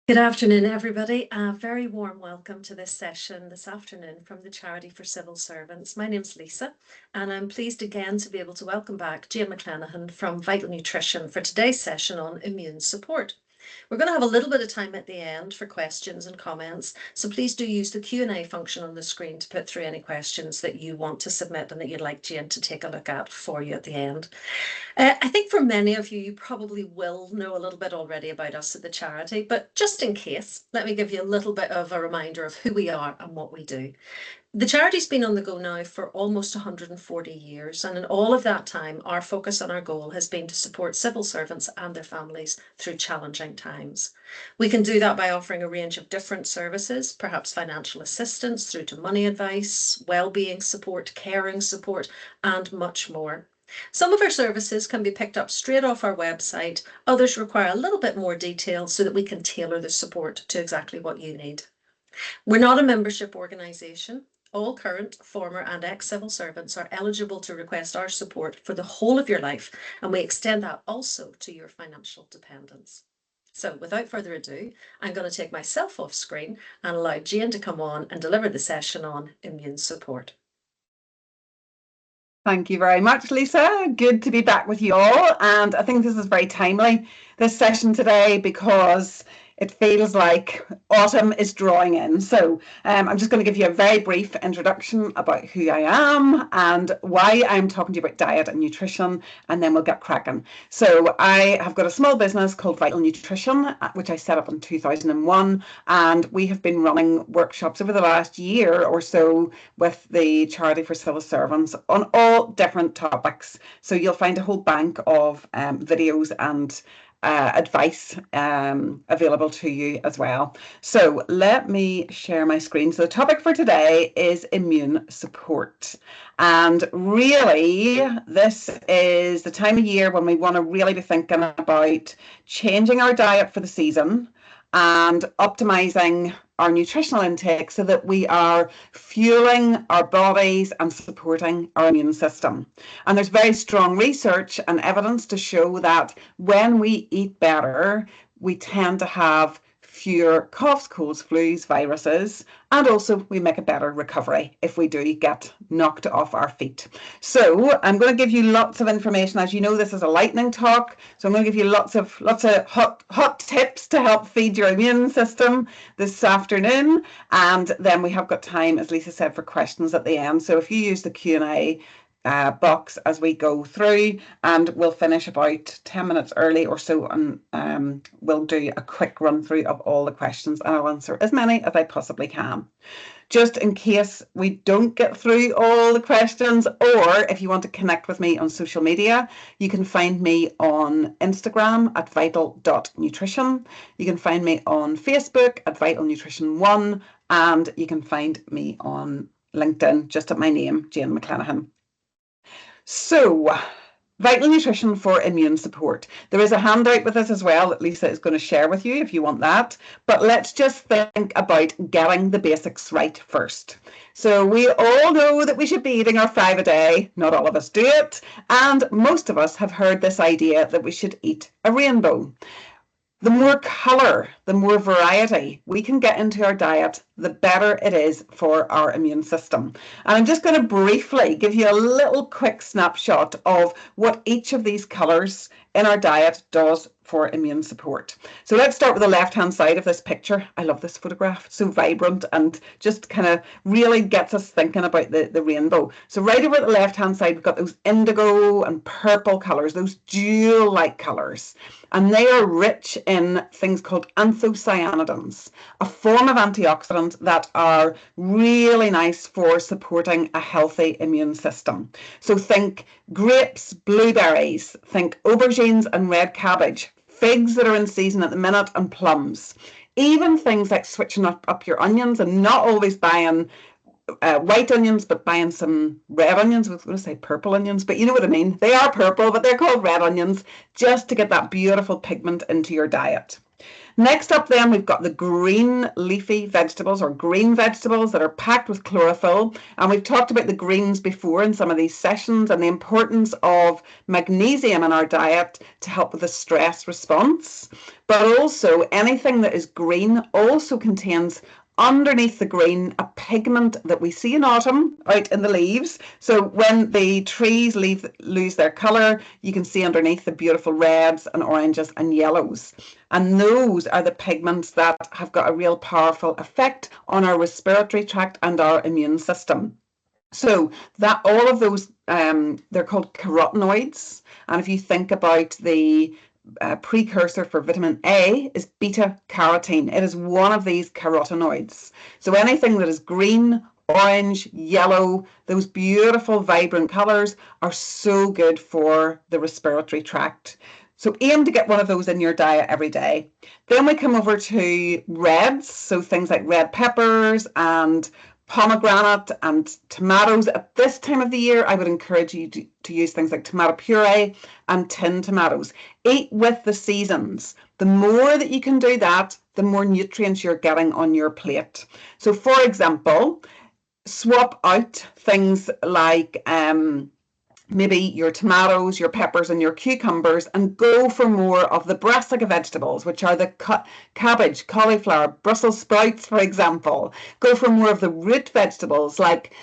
Good afternoon, everybody. A very warm welcome to this session this afternoon from the Charity for Civil Servants. My name's Lisa, and I'm pleased again to be able to welcome back Jane McClenaghan from Vital Nutrition for today's session on immune support. We're going to have a little bit of time at the end for questions and comments, so please do use the Q&A function on the screen to put through any questions that you want to submit and that you'd like Jane to take a look at for you at the end. I think for many of you, you probably will know a little bit already about us at the charity, but just in case, let me give you a little bit of a reminder of who we are and what we do. The charity's been on the go now for almost 140 years, and in all of that time, our focus and our goal has been to support civil servants and their families through challenging times. We can do that by offering a range of different services, perhaps financial assistance through to money advice, well-being support, caring support, and much more. Some of our services can be picked up straight off our website. Others require a little bit more detail so that we can tailor the support to exactly what you need. We're not a membership organisation. All current, former and ex-civil servants are eligible to request our support for the whole of your life, and we extend that also to your financial dependence. So without further ado, I'm going to take myself off screen and allow Jane to come on and deliver the session on immune support. Thank you very much, Lisa. Good to be back with you all. And I think this is very timely, this session today, because it feels like autumn is drawing in. So I'm just going to give you a very brief introduction about who I am and why I'm talking to you about diet and nutrition, and then we'll get cracking. So I have got a small business called Vital Nutrition, which I set up in 2001, and we have been running workshops over the last year or so with the Charity for Civil Servants on all different topics. So you'll find a whole bank of videos and advice available to you as well. So let me share my screen. So the topic for today is immune support. And really, this is the time of year when we want to really be thinking about changing our diet for the season and optimizing our nutritional intake so that we are fueling our bodies and supporting our immune system. And there's very strong research and evidence to show that when we eat better, we tend to have fewer coughs, colds, flus, viruses, and also we make a better recovery if we do get knocked off our feet. So I'm going to give you lots of information. As you know, this is a lightning talk, so I'm going to give you lots of hot tips to help feed your immune system this afternoon, and then we have got time, as Lisa said, for questions at the end. So if you use the Q&A box as we go through, and we'll finish about 10 minutes early or so, and we'll do a quick run through of all the questions, and I'll answer as many as I possibly can. Just in case we don't get through all the questions, or if you want to connect with me on social media, you can find me on Instagram at vital.nutrition. You can find me on Facebook at Vital Nutrition 1, and you can find me on LinkedIn just at my name, Jane McClenaghan. So, Vital Nutrition for immune support. There is a handout with this as well that Lisa is going to share with you if you want that. But let's just think about getting the basics right first. So we all know that we should be eating our 5 a day. Not all of us do it. And most of us have heard this idea that we should eat a rainbow. The more colour, the more variety we can get into our diet, the better it is for our immune system. And I'm just going to briefly give you a little quick snapshot of what each of these colours in our diet does for immune support. So let's start with the left-hand side of this picture. I love this photograph, so vibrant and just kind of really gets us thinking about the rainbow. So right over at the left-hand side, we've got those indigo and purple colours, those jewel-like colours. And they are rich in things called anthocyanidins, a form of antioxidant that are really nice for supporting a healthy immune system. So think grapes, blueberries, think aubergines and red cabbage, figs that are in season at the minute, and plums. Even things like switching up your onions and not always buying white onions, but buying some red onions. I was going to say purple onions, but you know what I mean. They are purple, but they're called red onions, just to get that beautiful pigment into your diet. Next up then, we've got the green leafy vegetables or green vegetables that are packed with chlorophyll. And we've talked about the greens before in some of these sessions and the importance of magnesium in our diet to help with the stress response. But also anything that is green also contains underneath the green a pigment that we see in autumn out in the leaves. So when the trees lose their colour, you can see underneath the beautiful reds and oranges and yellows. And those are the pigments that have got a real powerful effect on our respiratory tract and our immune system. So that all of those, they're called carotenoids. And if you think about the precursor for vitamin A is beta carotene. It is one of these carotenoids. So anything that is green, orange, yellow, those beautiful vibrant colors are so good for the respiratory tract. So aim to get one of those in your diet every day. Then we come over to reds, so things like red peppers and pomegranate and tomatoes. At this time of the year, I would encourage you to use things like tomato puree and tinned tomatoes. Eat with the seasons. The more that you can do that, the more nutrients you're getting on your plate. So for example, swap out things like maybe your tomatoes, your peppers and your cucumbers and go for more of the brassica vegetables, which are the cabbage, cauliflower, Brussels sprouts, for example. Go for more of the root vegetables like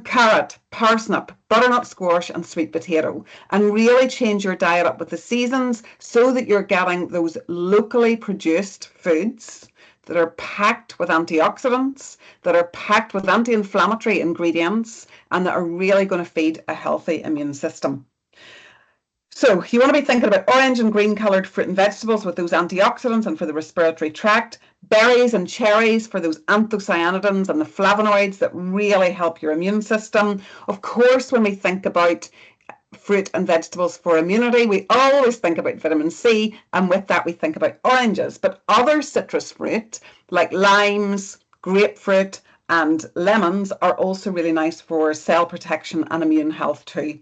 carrot, parsnip, butternut squash and sweet potato, and really change your diet up with the seasons so that you're getting those locally produced foods that are packed with antioxidants, that are packed with anti-inflammatory ingredients, and that are really going to feed a healthy immune system. So you want to be thinking about orange and green coloured fruit and vegetables with those antioxidants and for the respiratory tract, berries and cherries for those anthocyanidins and the flavonoids that really help your immune system. Of course, when we think about fruit and vegetables for immunity, we always think about vitamin C, and with that we think about oranges, but other citrus fruit like limes, grapefruit and lemons are also really nice for cell protection and immune health too.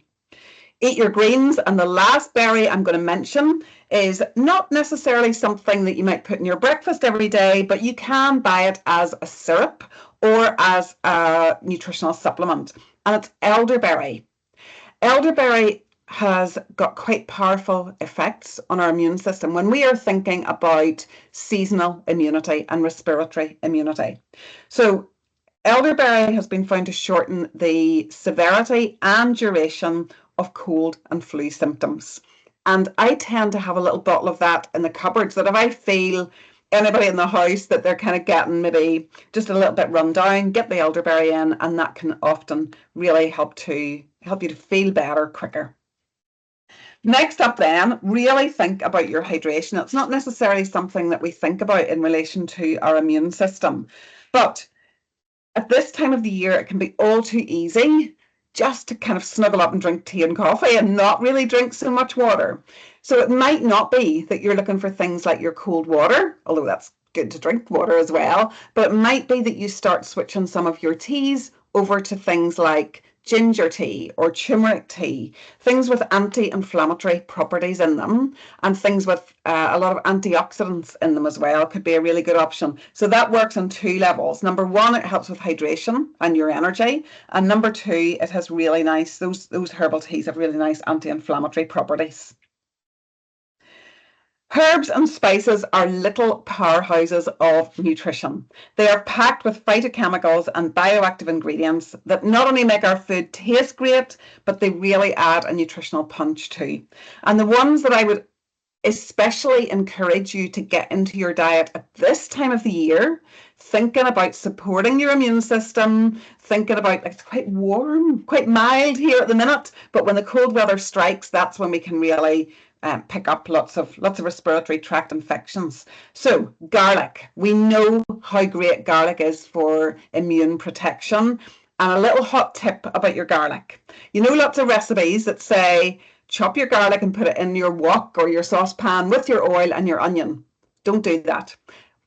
Eat your greens. And the last berry I'm going to mention is not necessarily something that you might put in your breakfast every day, but you can buy it as a syrup or as a nutritional supplement, and it's elderberry. Elderberry has got quite powerful effects on our immune system when we are thinking about seasonal immunity and respiratory immunity. So elderberry has been found to shorten the severity and duration of cold and flu symptoms. And I tend to have a little bottle of that in the cupboard so that if I feel anybody in the house that they're kind of getting maybe just a little bit run down, get the elderberry in, and that can often really help you to feel better quicker. Next up then, really think about your hydration. It's not necessarily something that we think about in relation to our immune system, but at this time of the year, it can be all too easy just to kind of snuggle up and drink tea and coffee and not really drink so much water. So it might not be that you're looking for things like your cold water, although that's good to drink water as well, but it might be that you start switching some of your teas over to things like ginger tea or turmeric tea, things with anti-inflammatory properties in them, and things with a lot of antioxidants in them as well could be a really good option. So that works on two levels. Number one, it helps with hydration and your energy, and number two, it has really nice, those herbal teas have really nice anti-inflammatory properties. Herbs and spices are little powerhouses of nutrition. They are packed with phytochemicals and bioactive ingredients that not only make our food taste great, but they really add a nutritional punch too. And the ones that I would especially encourage you to get into your diet at this time of the year, thinking about supporting your immune system, thinking about, like, it's quite warm, quite mild here at the minute, but when the cold weather strikes, that's when we can really pick up lots of respiratory tract infections. So garlic, we know how great garlic is for immune protection. And a little hot tip about your garlic. You know, lots of recipes that say chop your garlic and put it in your wok or your saucepan with your oil and your onion. Don't do that.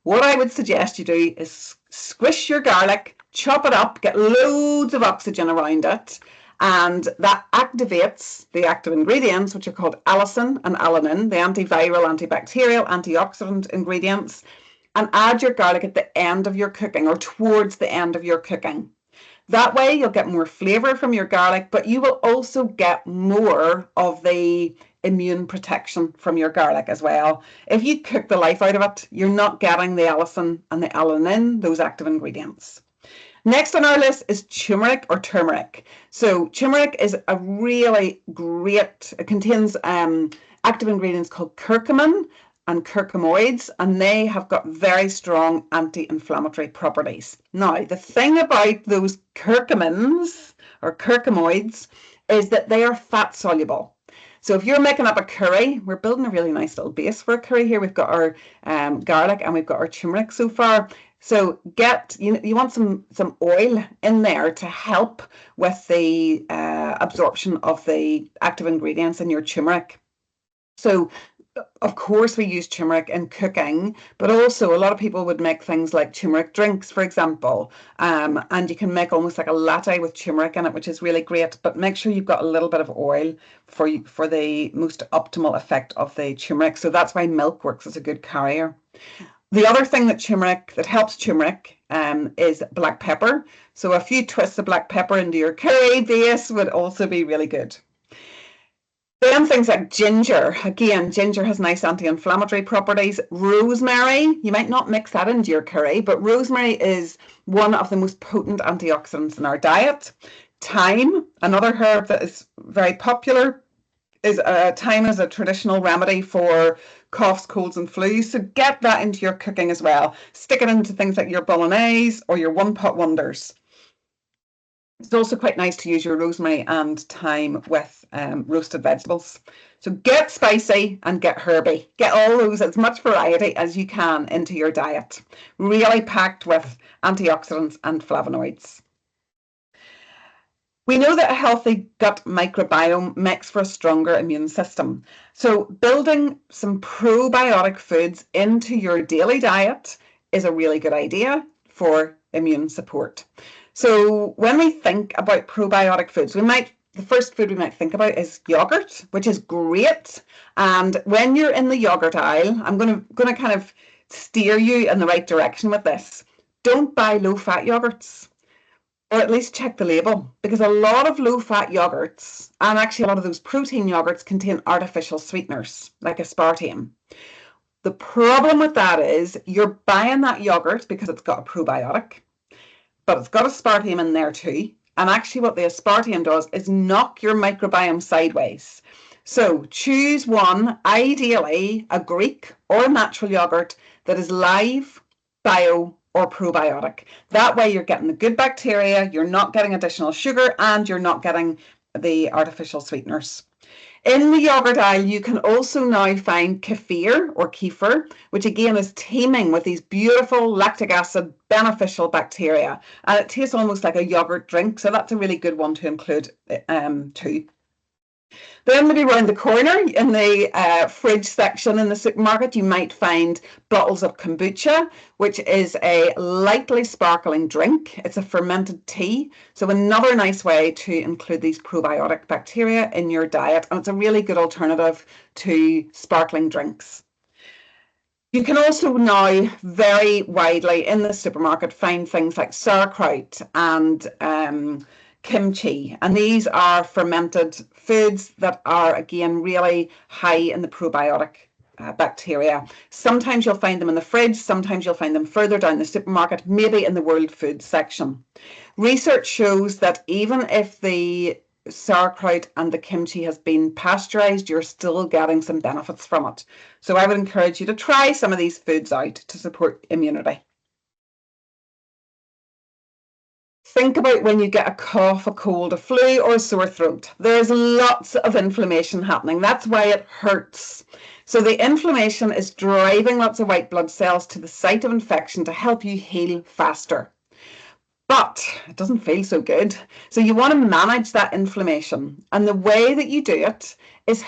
What I would suggest you do is squish your garlic, chop it up, get loads of oxygen around it, and that activates the active ingredients, which are called allicin and alanine, the antiviral, antibacterial, antioxidant ingredients, and add your garlic at the end of your cooking or towards the end of your cooking. That way you'll get more flavour from your garlic, but you will also get more of the immune protection from your garlic as well. If you cook the life out of it, you're not getting the allicin and the alanine, those active ingredients. Next on our list is turmeric or turmeric. So turmeric is a really great, it contains active ingredients called curcumin and curcumoids, and they have got very strong anti-inflammatory properties. Now, the thing about those curcumins or curcumoids is that they are fat soluble. So if you're making up a curry, we're building a really nice little base for a curry here. We've got our garlic and we've got our turmeric so far. So you want some oil in there to help with the absorption of the active ingredients in your turmeric. So of course we use turmeric in cooking, but also a lot of people would make things like turmeric drinks, for example, and you can make almost like a latte with turmeric in it, which is really great. But make sure you've got a little bit of oil for the most optimal effect of the turmeric. So that's why milk works as a good carrier. The other thing that helps turmeric is black pepper. So a few twists of black pepper into your curry base would also be really good. Then things like ginger. Again, ginger has nice anti-inflammatory properties. Rosemary, you might not mix that into your curry, but rosemary is one of the most potent antioxidants in our diet. Thyme, another herb that is very popular, is thyme is a traditional remedy for coughs, colds and flus. So get that into your cooking as well. Stick it into things like your bolognese or your one-pot wonders. It's also quite nice to use your rosemary and thyme with roasted vegetables. So get spicy and get herby. Get all those, as much variety as you can into your diet. Really packed with antioxidants and flavonoids. We know that a healthy gut microbiome makes for a stronger immune system. So building some probiotic foods into your daily diet is a really good idea for immune support. So when we think about probiotic foods, the first food we might think about is yogurt, which is great. And when you're in the yogurt aisle, I'm going to kind of steer you in the right direction with this. Don't buy low-fat yogurts, or at least check the label, because a lot of low-fat yogurts, and actually a lot of those protein yogurts, contain artificial sweeteners, like aspartame. The problem with that is you're buying that yogurt because it's got a probiotic, but it's got aspartame in there too. And actually what the aspartame does is knock your microbiome sideways. So choose one, ideally a Greek or a natural yogurt that is live, bio or probiotic. That way you're getting the good bacteria, you're not getting additional sugar, and you're not getting the artificial sweeteners. In the yogurt aisle, you can also now find kefir or kefir, which again is teeming with these beautiful lactic acid beneficial bacteria. And it tastes almost like a yogurt drink, so that's a really good one to include too. Then maybe around the corner in the fridge section in the supermarket, you might find bottles of kombucha, which is a lightly sparkling drink. It's a fermented tea. So another nice way to include these probiotic bacteria in your diet. And it's a really good alternative to sparkling drinks. You can also now very widely in the supermarket find things like sauerkraut and kimchi, and these are fermented foods that are again really high in the probiotic bacteria. Sometimes you'll find them in the fridge, sometimes you'll find them further down the supermarket, maybe in the world food section. Research shows that even if the sauerkraut and the kimchi has been pasteurized, you're still getting some benefits from it. So I would encourage you to try some of these foods out to support immunity. Think about when you get a cough, a cold, a flu, or a sore throat. There's lots of inflammation happening. That's why it hurts. So the inflammation is driving lots of white blood cells to the site of infection to help you heal faster. But it doesn't feel so good. So you want to manage that inflammation. And the way that you do it is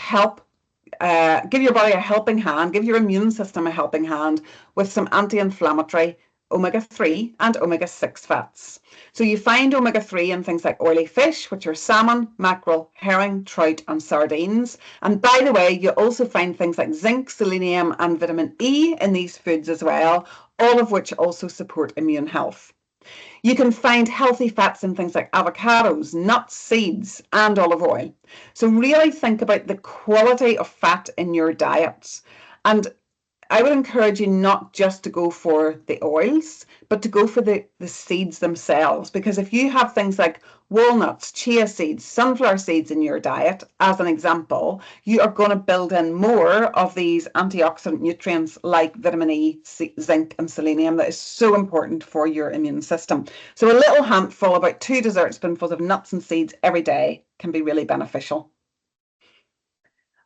give your body a helping hand, give your immune system a helping hand with some anti-inflammatory omega-3 and omega-6 fats. So you find omega-3 in things like oily fish, which are salmon, mackerel, herring, trout, and sardines. And by the way, you also find things like zinc, selenium, and vitamin E in these foods as well, all of which also support immune health. You can find healthy fats in things like avocados, nuts, seeds, and olive oil. So really think about the quality of fat in your diet. And I would encourage you not just to go for the oils, but to go for the seeds themselves. Because if you have things like walnuts, chia seeds, sunflower seeds in your diet, as an example, you are going to build in more of these antioxidant nutrients like vitamin E, zinc, and selenium that is so important for your immune system. So a little handful, about 2 dessert spoonfuls of nuts and seeds every day can be really beneficial.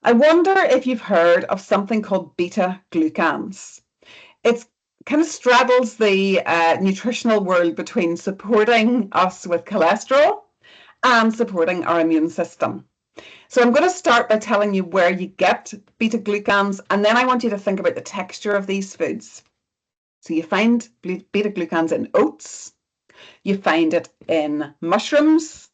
I wonder if you've heard of something called beta-glucans. It kind of straddles the nutritional world between supporting us with cholesterol and supporting our immune system. So I'm going to start by telling you where you get beta-glucans, and then I want you to think about the texture of these foods. So you find beta-glucans in oats, you find it in mushrooms,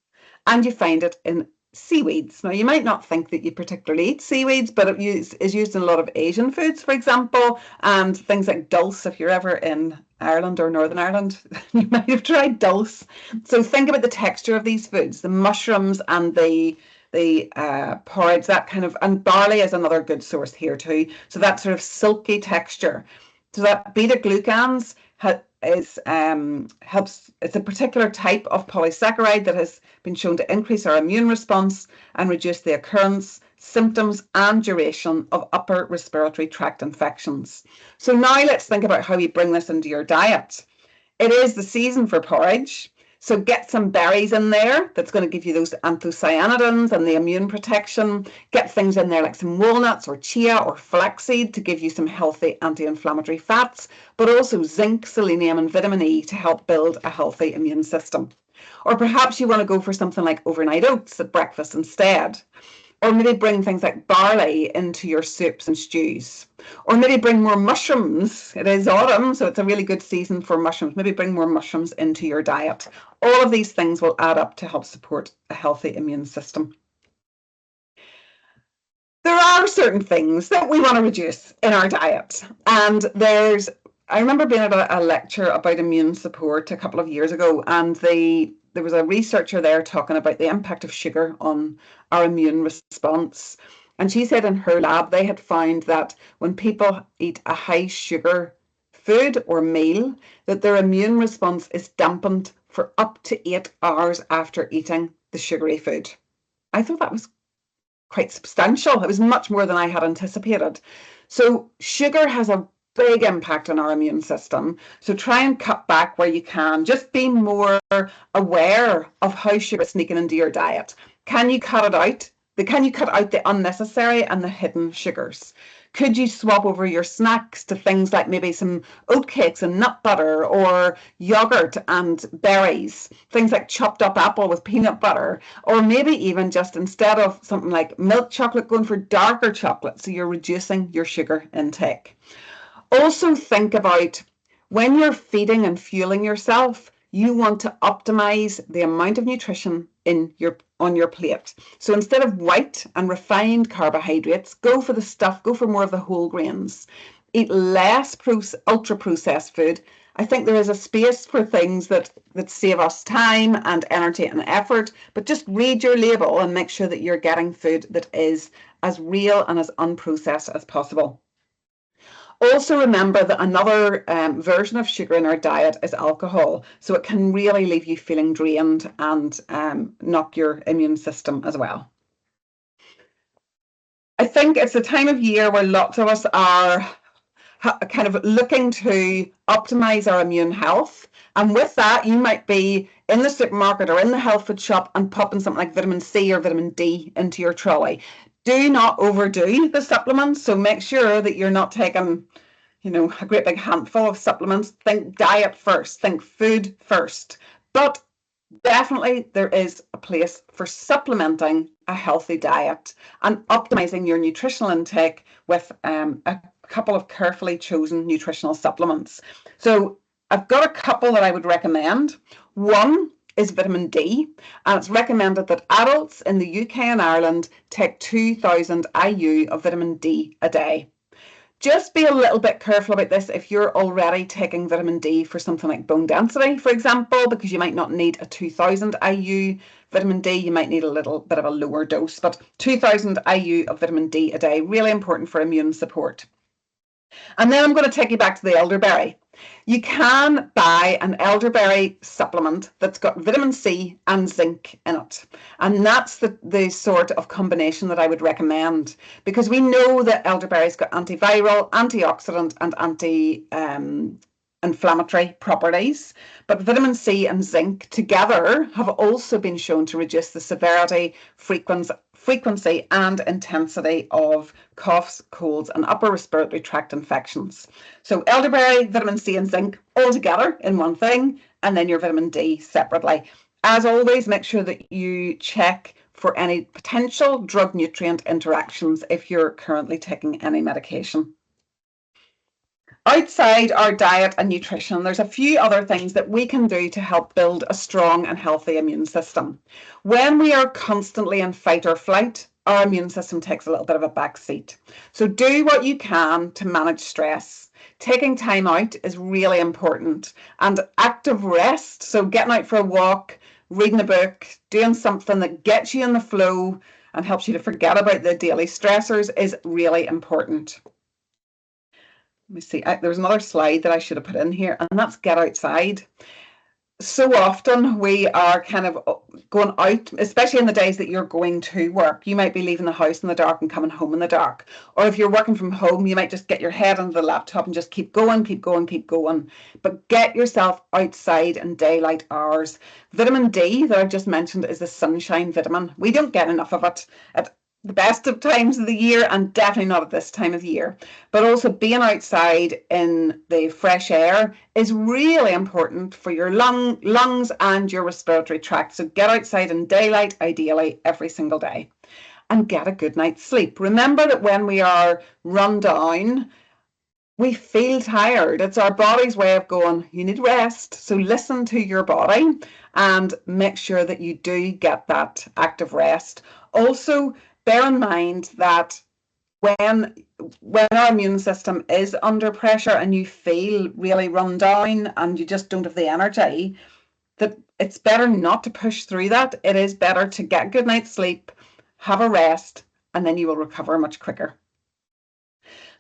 and you find it in seaweeds. Now, you might not think that you particularly eat seaweeds, but it is used in a lot of Asian foods, for example, and things like dulse. If you're ever in Ireland or Northern Ireland, you might have tried dulse. So think about the texture of these foods, the mushrooms and the porridge, that kind of, and barley is another good source here too. So that sort of silky texture. So that beta-glucans it's a particular type of polysaccharide that has been shown to increase our immune response and reduce the occurrence, symptoms, and duration of upper respiratory tract infections. So now let's think about how you bring this into your diet. It is the season for porridge. So get some berries in there. That's going to give you those anthocyanidins and the immune protection. Get things in there like some walnuts or chia or flaxseed to give you some healthy anti-inflammatory fats, but also zinc, selenium, and vitamin E to help build a healthy immune system. Or perhaps you want to go for something like overnight oats at breakfast instead. Or maybe bring things like barley into your soups and stews. Or maybe bring more mushrooms. It is autumn, so it's a really good season for mushrooms. Maybe bring more mushrooms into your diet. All of these things will add up to help support a healthy immune system. There are certain things that we want to reduce in our diet. And I remember being at a lecture about immune support a couple of years ago, and there was a researcher there talking about the impact of sugar on our immune response. And she said in her lab, they had found that when people eat a high sugar food or meal, that their immune response is dampened for up to 8 hours after eating the sugary food. I thought that was quite substantial. It was much more than I had anticipated. So sugar has a big impact on our immune system. So try and cut back where you can. Just be more aware of how sugar is sneaking into your diet. Can you cut it out? Can you cut out the unnecessary and the hidden sugars? Could you swap over your snacks to things like maybe some oatcakes and nut butter, or yogurt and berries, things like chopped up apple with peanut butter, or maybe even just instead of something like milk chocolate, going for darker chocolate, so you're reducing your sugar intake. Also think about when you're feeding and fueling yourself, you want to optimize the amount of nutrition on your plate. So instead of white and refined carbohydrates, go for more of the whole grains. Eat less ultra processed food. I think there is a space for things that save us time and energy and effort, but just read your label and make sure that you're getting food that is as real and as unprocessed as possible. Also remember that another version of sugar in our diet is alcohol. So it can really leave you feeling drained and knock your immune system as well. I think it's a time of year where lots of us are kind of looking to optimize our immune health. And with that, you might be in the supermarket or in the health food shop and popping something like vitamin C or vitamin D into your trolley. Do not overdo the supplements. So make sure that you're not taking, a great big handful of supplements. Think diet first, think food first. But definitely there is a place for supplementing a healthy diet and optimizing your nutritional intake with a couple of carefully chosen nutritional supplements. So I've got a couple that I would recommend. One is vitamin D, and it's recommended that adults in the UK and Ireland take 2,000 IU of vitamin D a day. Just be a little bit careful about this if you're already taking vitamin D for something like bone density, for example, because you might not need a 2,000 IU vitamin D. You might need a little bit of a lower dose, but 2,000 IU of vitamin D a day, really important for immune support. And then I'm going to take you back to the elderberry. You can buy an elderberry supplement that's got vitamin C and zinc in it. And that's the sort of combination that I would recommend, because we know that elderberry's got antiviral, antioxidant, and anti-inflammatory properties. But vitamin C and zinc together have also been shown to reduce the severity, frequency and intensity of coughs, colds, and upper respiratory tract infections. So elderberry, vitamin C and zinc all together in one thing, and then your vitamin D separately. As always, make sure that you check for any potential drug nutrient interactions if you're currently taking any medication. Outside our diet and nutrition, there's a few other things that we can do to help build a strong and healthy immune system. When we are constantly in fight or flight, our immune system takes a little bit of a back seat. So do what you can to manage stress. Taking time out is really important, and active rest, so getting out for a walk, reading a book, doing something that gets you in the flow and helps you to forget about the daily stressors is really important. Let me see, there's another slide that I should have put in here, and that's get outside. So often we are kind of going out, especially in the days that you're going to work. You might be leaving the house in the dark and coming home in the dark. Or if you're working from home, you might just get your head onto the laptop and just keep going, keep going, keep going. But get yourself outside in daylight hours. Vitamin D that I've just mentioned is the sunshine vitamin. We don't get enough of it at the best of times of the year, and definitely not at this time of the year. But also being outside in the fresh air is really important for your lungs and your respiratory tract. So get outside in daylight, ideally every single day, and get a good night's sleep. Remember that when we are run down, we feel tired. It's our body's way of going, you need rest. So listen to your body and make sure that you do get that active rest. Also, bear in mind that when our immune system is under pressure and you feel really run down and you just don't have the energy, that it's better not to push through that. It is better to get a good night's sleep, have a rest, and then you will recover much quicker.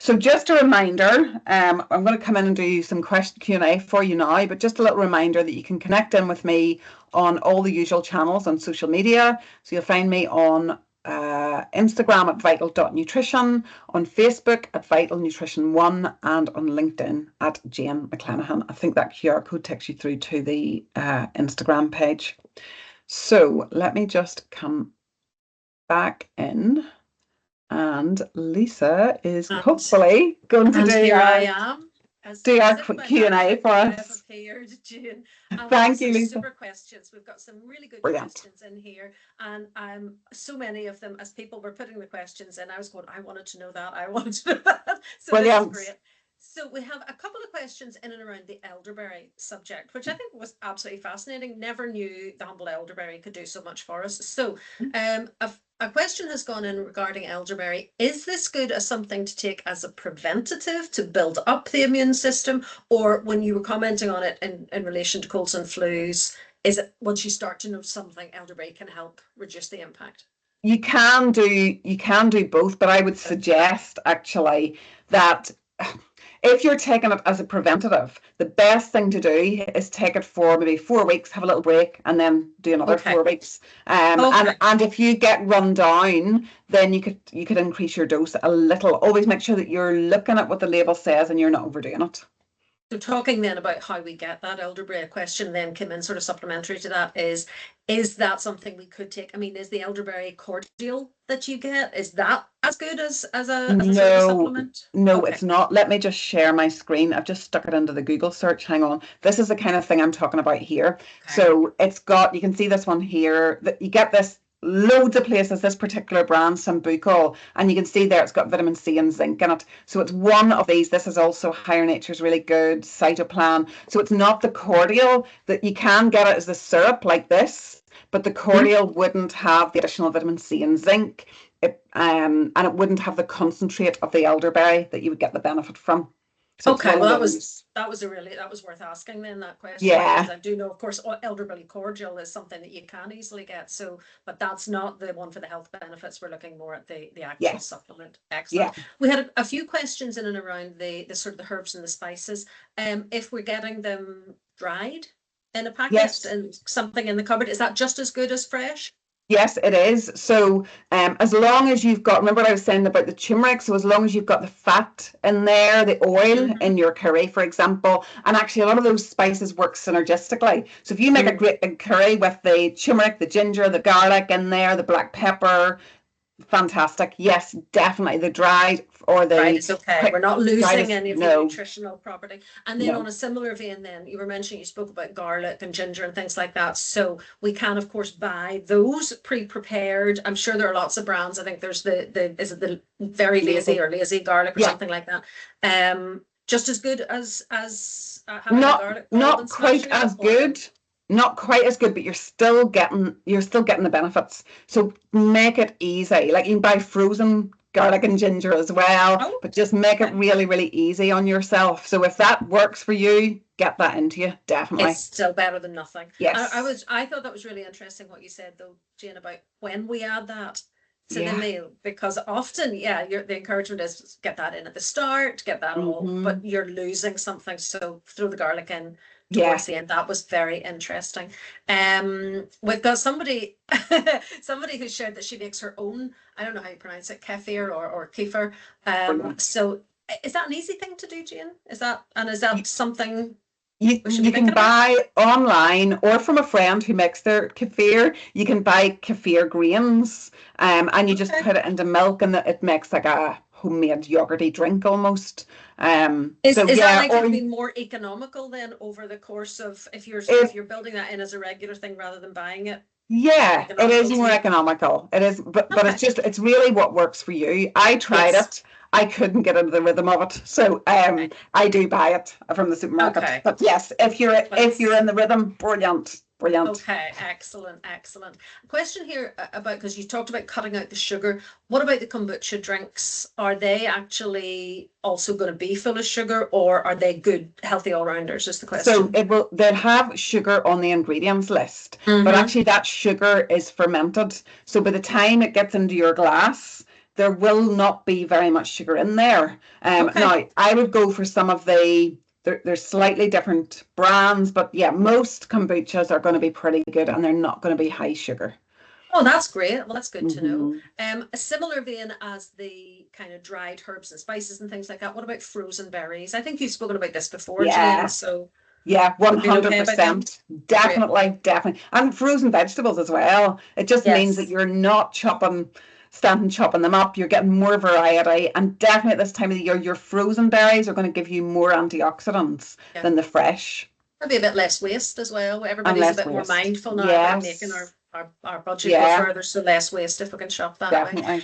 So just a reminder, I'm going to come in and do some question Q&A for you now, but just a little reminder that you can connect in with me on all the usual channels on social media. So you'll find me on Instagram at vital.nutrition, on Facebook at Vital Nutrition 1, and on LinkedIn at Jane McClenaghan. I think that QR code takes you through to the Instagram page. So let me just come back in, and Lisa is hopefully going to do here I am. Do our Q&A for us. Thank you, Lisa. Super questions. We've got some really good questions in here, and so many of them, as people were putting the questions in, I was going, I wanted to know that, I wanted to know that. So brilliant. This is great. So we have a couple of questions in and around the elderberry subject, which I think was absolutely fascinating. Never knew the humble elderberry could do so much for us. So a question has gone in regarding elderberry. Is this good as something to take as a preventative to build up the immune system? Or when you were commenting on it in relation to colds and flus, is it once you start to know something, elderberry can help reduce the impact? You can do both, but I would suggest actually that if you're taking it as a preventative, the best thing to do is take it for maybe 4 weeks, have a little break, and then do another 4 weeks. And if you get run down, then you could increase your dose a little. Always make sure that you're looking at what the label says and you're not overdoing it. So talking then about how we get that elderberry, question then came in sort of supplementary to that is that something we could take? I mean, is the elderberry cordial that you get, is that as good as a sort of supplement? No, it's not. Let me just share my screen. I've just stuck it into the Google search. Hang on. This is the kind of thing I'm talking about here. Okay. So it's got, you can see this one here, that you get this loads of places, this particular brand, Sambucol, and you can see there it's got vitamin C and zinc in it. So it's one of these. This is also Higher Nature's really good, Cytoplan. So it's not the cordial, that you can get it as the syrup like this, but the cordial wouldn't have the additional vitamin C and zinc. And it wouldn't have the concentrate of the elderberry that you would get the benefit from. So Okay, well, that was worth asking then, that question. Yeah. Because I do know, of course, elderberry cordial is something that you can easily get. So, but that's not the one for the health benefits. We're looking more at the actual supplement. Excellent. Yeah. We had a few questions in and around the sort of the herbs and the spices. If we're getting them dried in a packet and something in the cupboard, is that just as good as fresh? Yes, it is. So as long as you've got, remember what I was saying about the turmeric, so as long as you've got the fat in there, the oil in your curry, for example, and actually a lot of those spices work synergistically. So if you make a great big curry with the turmeric, the ginger, the garlic in there, the black pepper, fantastic. Yes, definitely. The dried or the Right, it's okay. We're not losing any of the no. nutritional property. And then No. on a similar vein, then you were mentioning, you spoke about garlic and ginger and things like that. So we can, of course, buy those pre-prepared. I'm sure there are lots of brands. I think there's is it the Very Lazy or Lazy Garlic or something like that. Just as good as having garlic. Not quite as good. Not quite as good, but you're still getting the benefits. So make it easy. Like you can buy frozen garlic and ginger as well, but just make it really, really easy on yourself. So if that works for you, get that into you, definitely. It's still better than nothing. Yes. I thought that was really interesting what you said though, Jane, about when we add that to the meal, because often, the encouragement is get that in at the start, get that all, but you're losing something. So throw the garlic in towards the end. That was very interesting. We've got somebody who shared that she makes her own, I don't know how you pronounce it, kefir or kefir. So is that an easy thing to do, Jane? Is that something you can buy online or from a friend who makes their kefir? You can buy kefir grains, and you just put it into milk, and it makes like a homemade yogurty drink almost. Is that likely to be more economical then over the course of if you're building that in as a regular thing rather than buying it? Yeah, it is more economical. It is, but it's really what works for you. I tried it. I couldn't get into the rhythm of it, so I do buy it from the supermarket. Okay. But yes, if you're in the rhythm, brilliant. Okay, excellent. Question here about, because you talked about cutting out the sugar. What about the kombucha drinks? Are they actually also going to be full of sugar, or are they good, healthy all-rounders? Is the question. So they'll have sugar on the ingredients list, but actually that sugar is fermented. So by the time it gets into your glass, there will not be very much sugar in there. Now, I would go for some of there's slightly different brands, but most kombuchas are going to be pretty good, and they're not going to be high sugar. Oh, that's great. Well, that's good to know. A similar vein as the kind of dried herbs and spices and things like that. What about frozen berries? I think you've spoken about this before, Jane, so. Yeah, 100%. Definitely. And frozen vegetables as well. It just means that you're not chopping them up. You're getting more variety, and definitely at this time of the year, your frozen berries are going to give you more antioxidants than the fresh. Maybe a bit less waste as well. Everybody's a bit more mindful now about making our budget go further, so less waste if we can shop that way.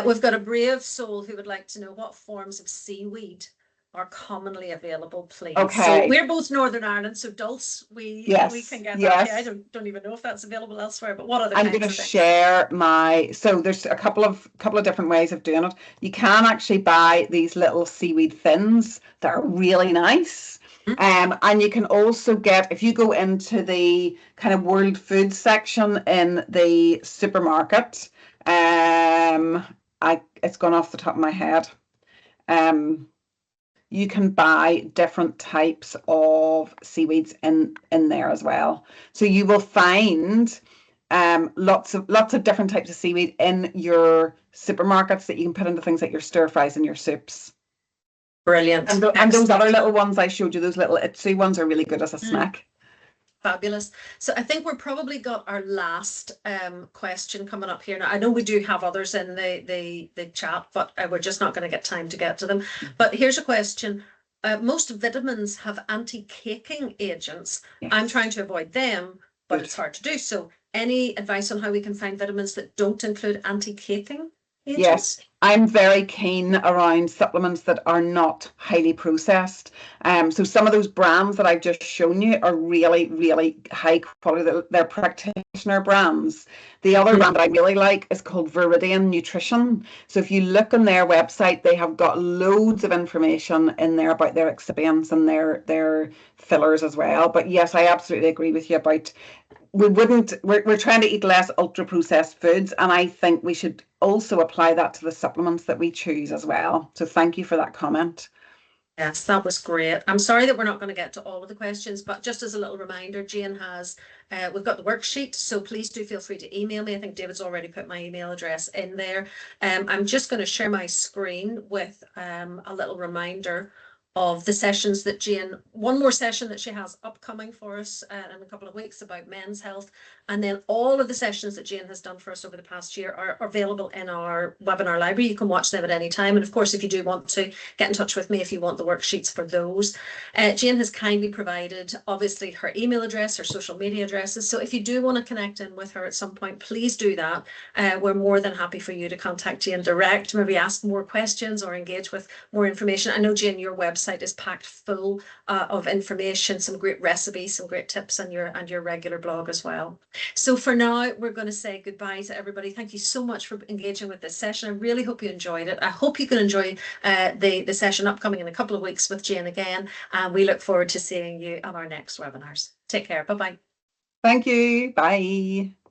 We've got a brave soul who would like to know what forms of seaweed are commonly available, please. Okay. So we're both Northern Ireland, so dulse we can get that. I don't even know if that's available elsewhere, but what other I'm going to share so there's a couple of different ways of doing it. You can actually buy these little seaweed fins that are really nice. And you can also get, if you go into the kind of world food section in the supermarket, it's gone off the top of my head. You can buy different types of seaweeds in there as well. So you will find lots of different types of seaweed in your supermarkets that you can put into things like your stir fries and your soups. Brilliant. And those other little ones I showed you, those little itsy ones, are really good as a snack. Fabulous. So I think we're probably got our last question coming up here. Now, I know we do have others in the chat, but we're just not going to get time to get to them. But here's a question. Most vitamins have anti-caking agents. I'm trying to avoid them, but it's hard to do so. any advice on how we can find vitamins that don't include anti-caking agents? Yes, I'm very keen around supplements that are not highly processed. So some of those brands that I've just shown you are really, really high quality. They're practitioner brands. The other brand that I really like is called Viridian Nutrition. So if you look on their website, they have got loads of information in there about their excipients and their fillers as well. But yes, I absolutely agree with you about we're trying to eat less ultra processed foods, and I think we should also apply that to the supplements that we choose as well. So thank you for that comment. Yes, that was great. I'm sorry that we're not going to get to all of the questions, but just as a little reminder, Jane has, we've got the worksheet, so please do feel free to email me. I think David's already put my email address in there. I'm just going to share my screen with a little reminder of the sessions that Jane, one more session that she has upcoming for us in a couple of weeks about men's health. And then all of the sessions that Jane has done for us over the past year are available in our webinar library. You can watch them at any time. And of course, if you do want to get in touch with me, if you want the worksheets for those, Jane has kindly provided, obviously, her email address, her social media addresses. So if you do want to connect in with her at some point, please do that. We're more than happy for you to contact Jane direct, maybe ask more questions or engage with more information. I know, Jane, your website is packed full of information, some great recipes, some great tips, and your regular blog as well. So for now, we're going to say goodbye to everybody. Thank you so much for engaging with this session. I really hope you enjoyed it. I hope you can enjoy the session upcoming in a couple of weeks with Jane again. And we look forward to seeing you on our next webinars. Take care. Bye-bye. Thank you. Bye.